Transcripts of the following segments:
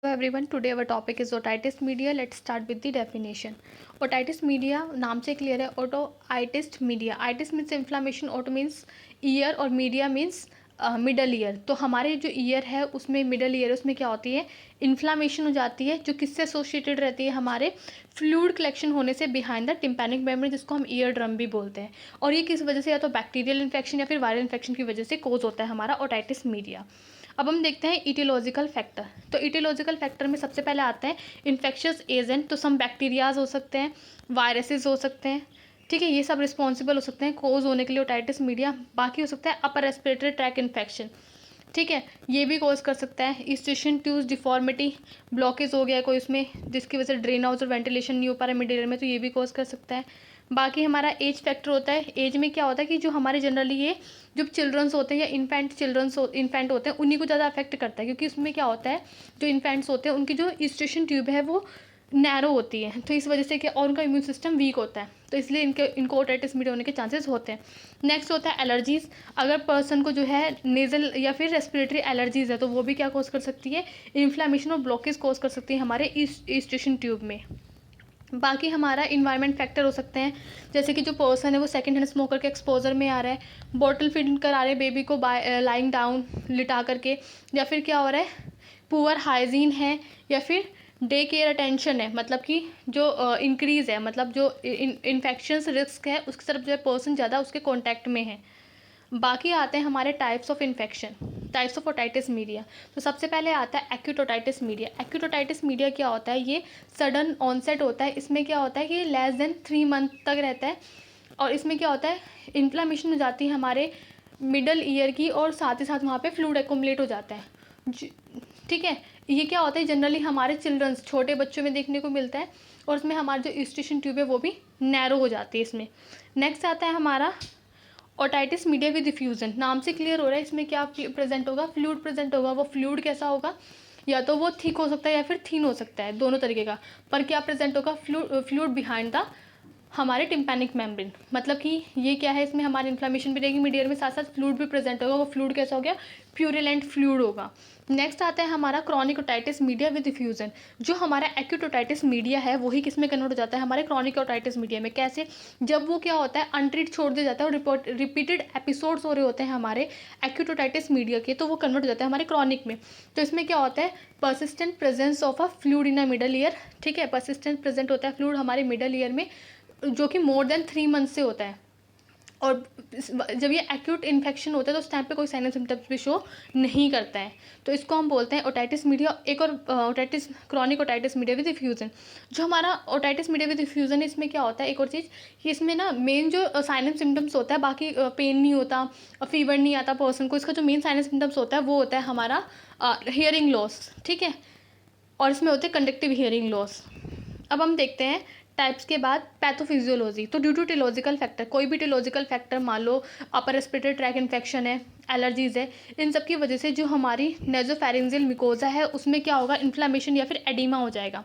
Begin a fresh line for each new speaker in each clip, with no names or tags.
Hello everyone, today our topic is otitis media. Let's start with the definition. Otitis media नाम से clear है. Otitis media. Itis means inflammation, oto means ear और media means middle ear. तो हमारे जो year है उसमें middle ear उसमें क्या होती है, इन्फ्लामेशन हो जाती है, जो किससे एसोसिएटेड रहती है, हमारे फ्लूइड कलेक्शन होने से बिहाइंड द टिम्पैनिक मेम्ब्रेन, जिसको हम ईयर ड्रम भी बोलते हैं. और ये किस वजह से, या तो बैक्टीरियल इन्फेक्शन या फिर वायरल इन्फेक्शन की वजह से कोज होता है हमारा ओटाइटिस मीडिया. अब हम देखते हैं इटियोलॉजिकल फैक्टर. तो इटियोलॉजिकल फैक्टर में सबसे पहले आते हैं इन्फेक्शियस एजेंट. तो सम बैक्टीरियाज हो सकते हैं, वायरसेस हो सकते हैं, ठीक है, ये सब रिस्पॉन्सिबल हो सकते हैं कोज होने के लिए ओटाइटिस मीडिया. बाकी हो सकता है अपर रेस्पिरेटरी ट्रैक इन्फेक्शन, ठीक है, ये भी कोज कर सकता है. ईस्ट्रेशन ट्यूब्स डिफॉर्मिटी, ब्लॉकेज हो गया कोई उसमें जिसकी वजह से ड्रेन आउट और वेंटिलेशन नहीं हो पा रहा है मिड ईयर में, तो ये भी कोज कर सकता है. बाकी हमारा एज फैक्टर होता है. एज में क्या होता है कि जो हमारे जनरली ये जो चिल्ड्रंस होते हैं या इन्फेंट होते हैं उन्हीं को ज़्यादा अफेक्ट करता है, क्योंकि उसमें क्या होता है, जो इन्फेंट्स होते हैं उनकी जो ईस्ट्रेशन ट्यूब है वो नैरो होती है, तो इस वजह से क्या, और उनका इम्यून सिस्टम वीक होता है, तो इसलिए इनको ओटाइटिस मीडिया होने के चांसेस होते हैं. नेक्स्ट होता है एलर्जीज. अगर पर्सन को जो है नेजल या फिर रेस्पिरेटरी एलर्जीज है तो वो भी क्या कॉज कर सकती है, इन्फ्लामेशन और ब्लॉकेज कॉज कर सकती है हमारे ईस्ट्रेशन ट्यूब में. बाकी हमारा इन्वायरमेंट फैक्टर हो सकते हैं, जैसे कि जो पर्सन है वो सेकंड हैंड स्मोकर के एक्सपोजर में आ रहा है, बॉटल फीड करा रहे हैं बेबी को लाइंग डाउन लिटा करके, या फिर क्या हो रहा है, पुअर हाइजीन है, या फिर डे केयर अटेंशन है, मतलब कि जो इंक्रीज़ है, मतलब जो इन्फेक्शंस रिस्क है उसकी तरफ जो है पर्सन ज़्यादा उसके कॉन्टैक्ट में है. बाकी आते हैं हमारे types of infection, types of otitis media. तो सबसे पहले आता है acute otitis media. Acute otitis media क्या होता है, ये सडन ऑनसेट होता है. इसमें क्या होता है कि लेस देन 3 मंथ तक रहता है, और इसमें क्या होता है, इन्फ्लामेशन हो जाती है हमारे मिडल ईयर की, और साथ ही साथ वहाँ पे फ्लूइड एक्युमुलेट हो जाता है, ठीक है. ये क्या होता है, जनरली हमारे चिल्ड्रंस छोटे बच्चों में देखने को मिलता है, और इसमें हमारी जो ईस्ट्रेशन ट्यूब है वो भी नैरो हो जाती है इसमें. नेक्स्ट आता है हमारा ओटाइटिस मीडिया विद डिफ्यूजन. नाम से क्लियर हो रहा है, इसमें क्या प्रेजेंट होगा, फ्लूइड प्रेजेंट होगा. वो फ्लूइड कैसा होगा, या तो वो थिक हो सकता है या फिर थिन हो सकता है, दोनों तरीके का. पर क्या प्रेजेंट होगा, फ्लूइड बिहाइंड द हमारे टिम्पैनिक मेम्ब्रेन. मतलब कि ये क्या है, इसमें हमारी इन्फ्लामेशन भी रहेगी मिड ईयर में, साथ साथ फ्लूइड भी प्रेजेंट होगा. वो फ्लूइड कैसा हो गया, प्यूरिलेंट फ्लूइड होगा. नेक्स्ट आता है हमारा chronic otitis media with diffusion. जो हमारा एक्यूट ओटाइटिस मीडिया है वही किस में कन्वर्ट हो जाता है, हमारे क्रॉनिक ओटाइटिस मीडिया में. कैसे, जब वो क्या होता है अनट्रीट छोड़ दिया जाता है और रिपीटेड एपिसोड्स हो रहे होते हैं हमारे एक्यूट ओटाइटिस मीडिया के, तो वो कन्वर्ट हो जाता है हमारे क्रॉनिक में. तो इसमें क्या होता है, persistent presence of a fluid in a middle ear, ठीक है, परसिस्टेंट प्रेजेंट होता है फ्लूइड हमारे मिडल ईयर में, जो कि मोर देन 3 मंथ से होता है. और जब ये एक्यूट इन्फेक्शन होता है तो उस टाइम पे कोई साइन एंड सिम्टम्स भी शो नहीं करता है, तो इसको हम बोलते हैं ओटाइटिस मीडिया. एक और otitis, chronic otitis media with diffusion. जो हमारा ओटाइटिस मीडिया विद डिफ्यूजन है, इसमें क्या होता है, एक और चीज़ कि इसमें ना मेन जो साइन एंड सिम्टम्स होता है, बाकी पेन नहीं होता, फीवर नहीं आता पर्सन को, इसका जो मेन साइन एंड सिम्टम्स होता है वो होता है हमारा हियरिंग लॉस, ठीक है, और इसमें होते हैं कंडक्टिव हियरिंग लॉस. अब हम देखते हैं टाइप्स के बाद पैथोफिजियोलॉजी. तो ड्यू टू टिलॉजिकल फैक्टर, कोई भी टिलॉजिकल फैक्टर, मान लो अपर रेस्पिरेटरी ट्रैक इन्फेक्शन है, एलर्जीज है, इन सब की वजह से जो हमारी नेजोफेरेंजियल मिकोजा है उसमें क्या होगा, इन्फ्लामेशन या फिर एडिमा हो जाएगा.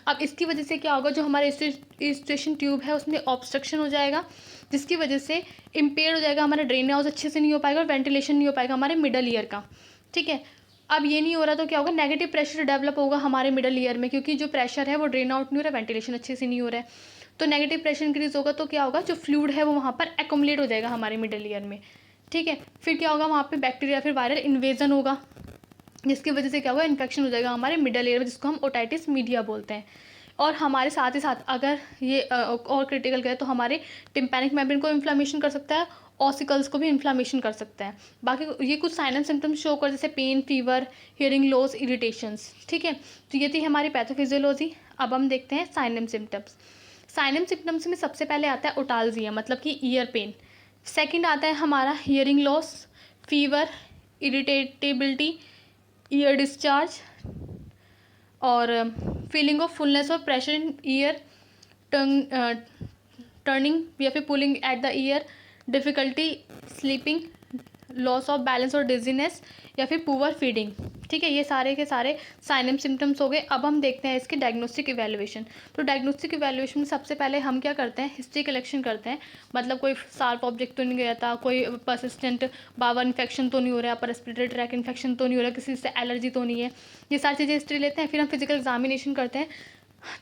अब इसकी वजह से क्या होगा, जो हमारे ईस्ट्रेशन ट्यूब है उसमें ऑब्स्ट्रक्शन हो जाएगा, जिसकी वजह से इम्पेयर हो जाएगा हमारा ड्रेन हाउस, अच्छे से नहीं हो पाएगा, और वेंटिलेशन नहीं हो पाएगा हमारे मिडल ईयर का, ठीक है. अब ये नहीं हो रहा तो क्या होगा, नेगेटिव प्रेशर डेवलप होगा हमारे मिडल ईयर में, क्योंकि जो प्रेशर है वो ड्रेन आउट नहीं हो रहा है, वेंटिलेशन अच्छे से नहीं हो रहा है, तो नेगेटिव प्रेशर इंक्रीज होगा, तो क्या होगा, जो फ्लूइड है वो वहाँ पर एक्युमुलेट हो जाएगा हमारे मिडल ईयर में, ठीक है. फिर क्या होगा, वहाँ पे बैक्टीरिया फिर वायरल इन्वेजन होगा, जिसकी वजह से क्या होगा, इन्फेक्शन हो जाएगा हमारे मिडल ईयर में, जिसको हम ओटाइटिस मीडिया बोलते हैं. और हमारे साथ ही साथ अगर ये और क्रिटिकल गए तो हमारे टिम्पैनिक मेम्ब्रेन को इन्फ्लामेशन कर सकता है, ऑसिकल्स को भी इन्फ्लामेशन कर सकता है. बाकी ये कुछ साइन एंड सिम्टम्स शो कर, जैसे pain, fever, hearing loss, irritations, ठीक है. तो ये थी हमारी पैथोफिजियोलॉजी. अब हम देखते हैं sign and symptoms. Sign and symptoms में सबसे पहले आता है ओटाल्जिया, मतलब कि ईयर पेन. सेकंड आता है हमारा hearing loss, fever, irritability, ear discharge, और फीलिंग ऑफ फुलनेस और प्रेशर इन ईयर, टर्निंग या फिर pulling at the ear, difficulty sleeping, loss of balance और डिजीनेस या फिर पुअर फीडिंग। ठीक है, ये सारे के सारे साइन एंड सिम्टम्स हो गए। अब हम देखते हैं इसकी डायग्नोस्टिक इवैल्यूएशन। तो डायग्नोस्टिक इवैल्यूएशन में सबसे पहले हम क्या करते हैं, हिस्ट्री कलेक्शन करते हैं। मतलब कोई शार्प ऑब्जेक्ट तो नहीं गया था, कोई परसिस्टेंट बावर इन्फेक्शन तो नहीं हो रहा है, अपर रेस्पिरेटरी ट्रैक इन्फेक्शन तो नहीं हो रहा, किसी से एलर्जी तो नहीं है, ये सारी चीज़ें हिस्ट्री लेते हैं। फिर हम फिजिकल एग्जामिनेशन करते हैं।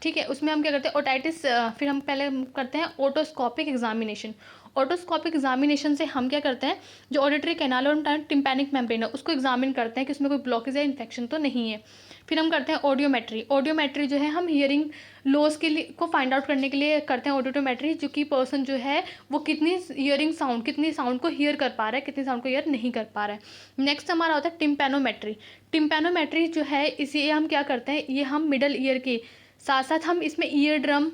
ठीक है, उसमें हम क्या करते हैं, ओटाइटिस, फिर हम पहले करते हैं ओटोस्कोपिक एग्जामिनेशन। ओटोस्कोपिक एग्जामिनेशन से हम क्या करते हैं, जो ऑडिटरी कैनाल और टिम्पैनिक मेम्ब्रेन है उसको एग्जामिन करते हैं कि उसमें कोई ब्लॉकेज या इन्फेक्शन तो नहीं है। फिर हम करते हैं ऑडियोमेट्री। ऑडियोमेट्री जो है हम हियरिंग लॉस के लिए को फाइंड आउट करने के लिए करते हैं ऑडियोमेट्री, जो कि पर्सन जो है वो कितनी हियरिंग साउंड, कितनी साउंड को हियर कर पा रहा है, कितनी साउंड को हियर नहीं कर पा रहा है। नेक्स्ट हमारा होता है टिम्पैनोमेट्री। टिम्पैनोमेट्री जो है इसे हम क्या करते हैं, ये हम मिडल ईयर के साथ साथ हम इसमें ईयर ड्रम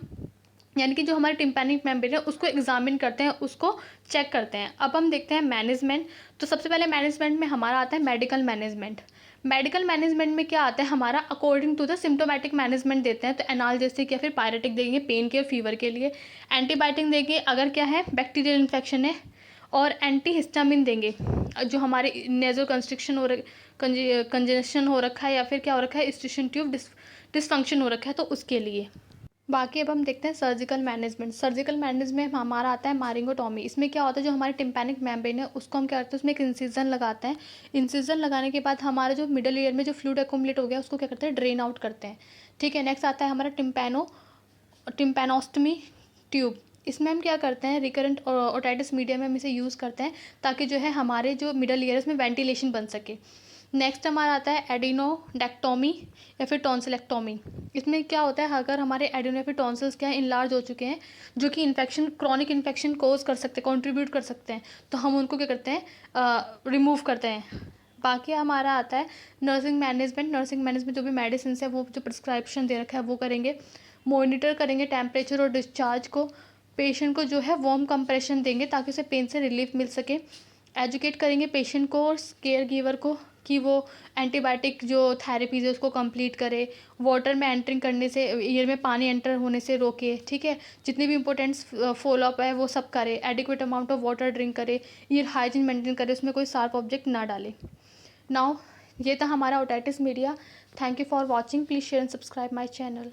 यानी कि जो हमारे टिम्पैनिक मेम्ब्रेन है उसको एग्जामिन करते हैं, उसको चेक करते हैं। अब हम देखते हैं मैनेजमेंट। तो सबसे पहले मैनेजमेंट में हमारा आता है मेडिकल मैनेजमेंट। मेडिकल मैनेजमेंट में क्या आता है हमारा, according to the symptomatic management देते हैं। तो एनाल्जेसिक या फिर पायरेटिक देंगे पेन के और फीवर के लिए, एंटीबायोटिक देंगे अगर क्या है बैक्टीरियल इन्फेक्शन है, और एंटी हिस्टामिन देंगे जो हमारे नेजल कंस्ट्रिक्शन हो कंजेशन हो रखा है या फिर क्या हो रखा है स्टिशन ट्यूब डिसफंक्शन हो रखा है, तो उसके लिए। बाकी अब हम देखते हैं सर्जिकल मैनेजमेंट। सर्जिकल मैनेजमेंट में हमारा आता है मारिंगोटॉमी। इसमें क्या होता है, जो हमारे टिम्पैनिक मेम्ब्रेन है उसको हम क्या करते हैं, उसमें एक इंसिजन लगाते हैं। इंसिजन लगाने के बाद हमारा जो मिडल ईयर में जो फ्लूइड एक्युमुलेट हो गया उसको क्या करते हैं, ड्रेन आउट करते हैं। ठीक है, नेक्स्ट आता है हमारा टिम्पैनोस्टमी ट्यूब। इसमें हम क्या करते हैं, रिकरेंट ओटाइटिस मीडिया में हम इसे यूज़ करते हैं ताकि जो है हमारे जो मिडल ईयर है उसमें वेंटिलेशन बन सके। नेक्स्ट हमारा आता है एडिनोडेक्टोमी या फिर टॉन्सिलेक्टोमी। इसमें क्या होता है, अगर हमारे एडिनो या फिर टॉन्सिल्स क्या है इनलार्ज हो चुके हैं, जो कि इन्फेक्शन क्रॉनिक इन्फेक्शन कोज कर सकते हैं, कंट्रीब्यूट कर सकते हैं, तो हम उनको क्या करते हैं, रिमूव करते हैं। बाकी हमारा आता है नर्सिंग मैनेजमेंट। नर्सिंग मैनेजमेंट जो भी मेडिसिन है वो जो प्रिस्क्रिप्शन दे रखा है वो करेंगे। मॉनिटर करेंगे टेम्परेचर और डिस्चार्ज को। पेशेंट को जो है वार्म कंप्रेशन देंगे ताकि उसे पेन से रिलीफ मिल सके। एजुकेट करेंगे पेशेंट को और केयर गिवर को कि वो एंटीबायोटिक जो थेरेपीज है उसको कंप्लीट करे। वाटर में एंटरिंग करने से, ईयर में पानी एंटर होने से रोके। ठीक है, जितनी भी इंपॉर्टेंट फॉलोअप है वो सब करे। Adequate amount of water drink करे। ईयर हाइजीन मेंटेन करे, उसमें कोई शार्प ऑब्जेक्ट ना डाले। नाउ ये था हमारा otitis media. Thank you for watching. Please share and subscribe my channel.